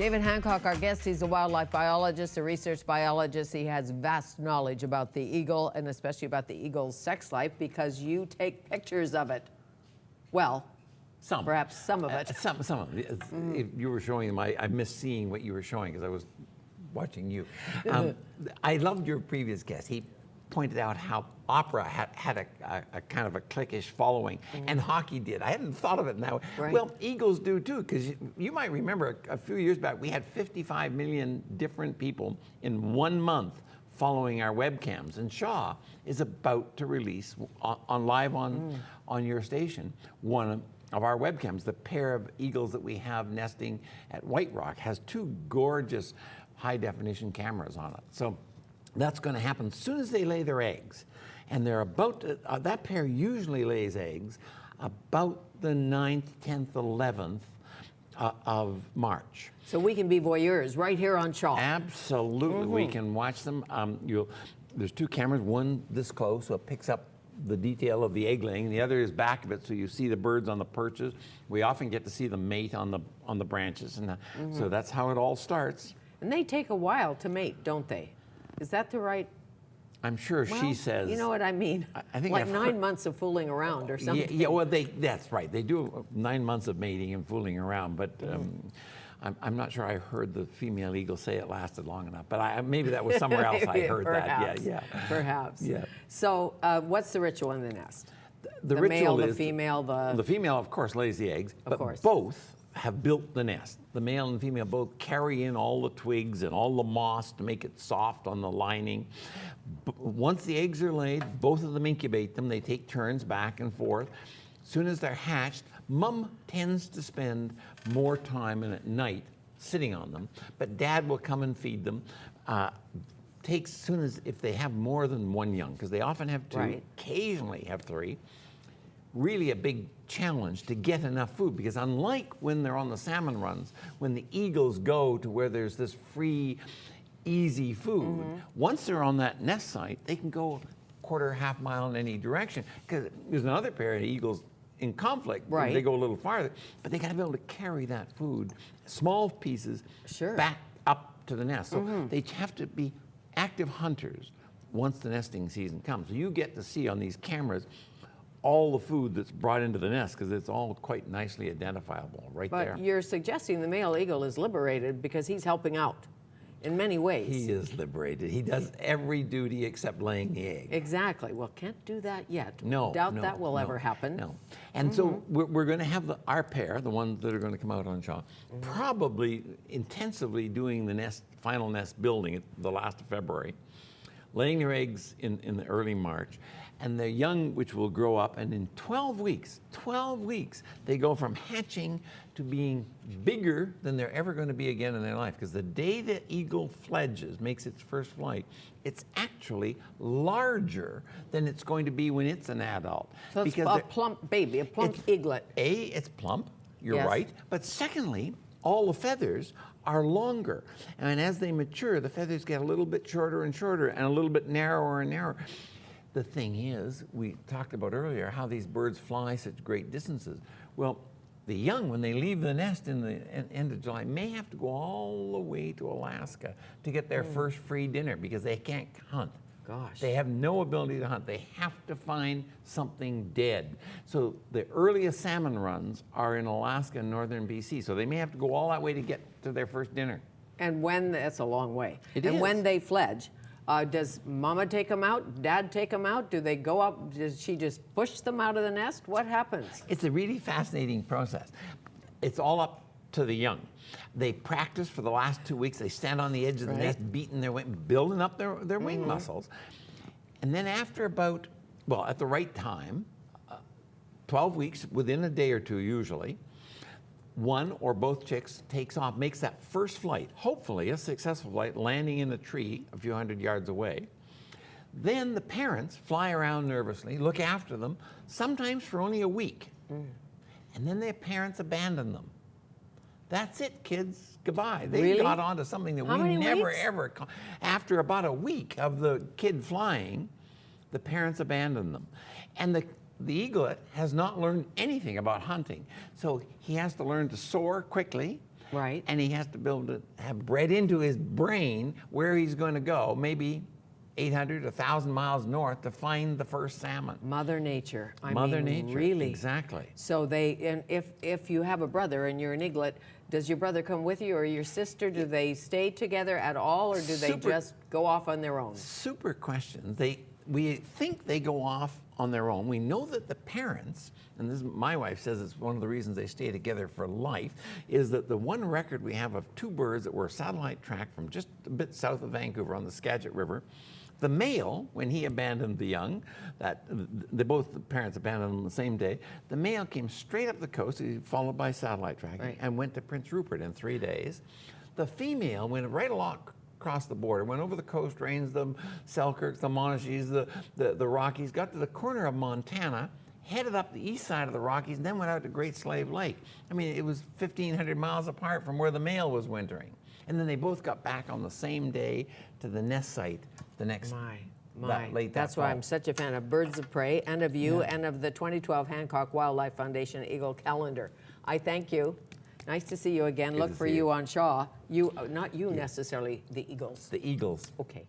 David Hancock, our guest, he's a wildlife biologist, a research biologist. He has vast knowledge about the eagle and especially about the eagle's sex life because you take pictures of it. Well, perhaps some of it. Some of it. If you were showing them, I missed seeing what you were showing because I was watching you. I loved your previous guest. He pointed out how opera had a kind of a cliquish following, and hockey did. I hadn't thought of it now. Right. Well, eagles do too, because you might remember a few years back, we had 55 million different people in 1 month following our webcams, and Shaw is about to release live on your station one of our webcams. The pair of eagles that we have nesting at White Rock has two gorgeous high-definition cameras on it. So that's going to happen as soon as they lay their eggs. And they're about to, that pair usually lays eggs about the 9th, 10th, 11th of March. So we can be voyeurs right here on Shaw. Absolutely. We can watch them. There's two cameras, one this close, so it picks up the detail of the egg laying. The other is back of it, so you see the birds on the perches. We often get to see the mate on the branches. And so that's how it all starts. And they take a while to mate, don't they? Is that the right? I'm sure Well, she says. You know what I mean? I think like 9 months of fooling around or something. Yeah, well, that's right. They do 9 months of mating and fooling around, but I'm not sure I heard the female eagle say it lasted long enough. But maybe that was somewhere else I heard Perhaps. that. Yeah. Perhaps. Yeah. So what's the ritual in the nest? The male, ritual the is female, the female, of course, lays the eggs. Of but course. Both have built the nest. The male and female both carry in all the twigs and all the moss to make it soft on the lining. Once the eggs are laid, both of them incubate them. They take turns back and forth. As soon as they're hatched, mom tends to spend more time at night sitting on them, but dad will come and feed them. Takes soon as if they have more than one young, because they often have two, Right. occasionally have three. Really a big challenge to get enough food, because unlike when they're on the salmon runs, when the eagles go to where there's this free, easy food, once they're on that nest site, they can go quarter, half mile in any direction, because there's another pair of eagles in conflict. Right. They go a little farther, but they got to be able to carry that food, small pieces, Sure. back up to the nest. So they have to be active hunters once the nesting season comes. So you get to see on these cameras all the food that's brought into the nest, because it's all quite nicely identifiable right there. But you're suggesting the male eagle is liberated because he's helping out in many ways. He is liberated. He does every duty except laying the egg. Exactly. Well, can't do that yet. No, Doubt no, that will no, ever happen. No. And so we're going to have our pair, the ones that are going to come out on Shaw, probably intensively doing the final nest building at the last of February, laying their eggs in the early March, and the young, which will grow up, and in 12 weeks, they go from hatching to being bigger than they're ever going to be again in their life. Because the day the eagle fledges, makes its first flight, it's actually larger than it's going to be when it's an adult. So it's a plump baby, a plump eaglet. It's plump, you're Yes. right. But secondly, all the feathers are longer. And as they mature, the feathers get a little bit shorter and shorter and a little bit narrower and narrower. The thing is, we talked about earlier how these birds fly such great distances. Well, the young, when they leave the nest in the end of July, may have to go all the way to Alaska to get their first free dinner, because they can't hunt. Gosh. They have no ability to hunt. They have to find something dead. So the earliest salmon runs are in Alaska and northern BC. So they may have to go all that way to get to their first dinner. And that's a long way. It and is. when they fledge, does mama take them out? Dad take them out? Do they go up? Does she just push them out of the nest? What happens? It's a really fascinating process. It's all up to the young. They practice for the last 2 weeks. They stand on the edge of the Right. nest, beating their wing, building up their wing muscles. And then after about, at the right time, 12 weeks, within a day or two usually, one or both chicks takes off, makes that first flight, hopefully a successful flight, landing in a tree a few hundred yards away. Then the parents fly around nervously, look after them, sometimes for only a week. And then their parents abandon them. That's it, kids. Goodbye. They Really? got onto something that How we many never, weeks? ever... After about a week of the kid flying, the parents abandon them. And the eaglet has not learned anything about hunting. So he has to learn to soar quickly Right. And he has to be able to have bred into his brain where he's going to go, maybe 800, 1,000 miles north to find the first salmon. Mother Nature. Mother Nature, Really. exactly. So and if you have a brother and you're an eaglet, does your brother come with you or your sister? Do they stay together at all, or do they just go off on their own? Super question. We think they go off on their own. We know that the parents, and this my wife says it's one of the reasons they stay together for life, is that the one record we have of two birds that were satellite tracked from just a bit south of Vancouver on the Skagit River. The male, when he abandoned the young, both the parents abandoned them the same day, the male came straight up the coast, followed by satellite tracking, Right. and went to Prince Rupert in 3 days. The female went right along across the border, went over the Coast Range, the Selkirks, the Monashees, the Rockies, got to the corner of Montana, headed up the east side of the Rockies, and then went out to Great Slave Lake. I mean, it was 1,500 miles apart from where the male was wintering. And then they both got back on the same day to the nest site the next late That's why I'm such a fan of Birds of Prey and of you and of the 2012 Hancock Wildlife Foundation Eagle Calendar. I thank you. Nice to see you again. Good Look to for see you you. on Shaw. Not you necessarily, the Eagles. The eagles. Okay.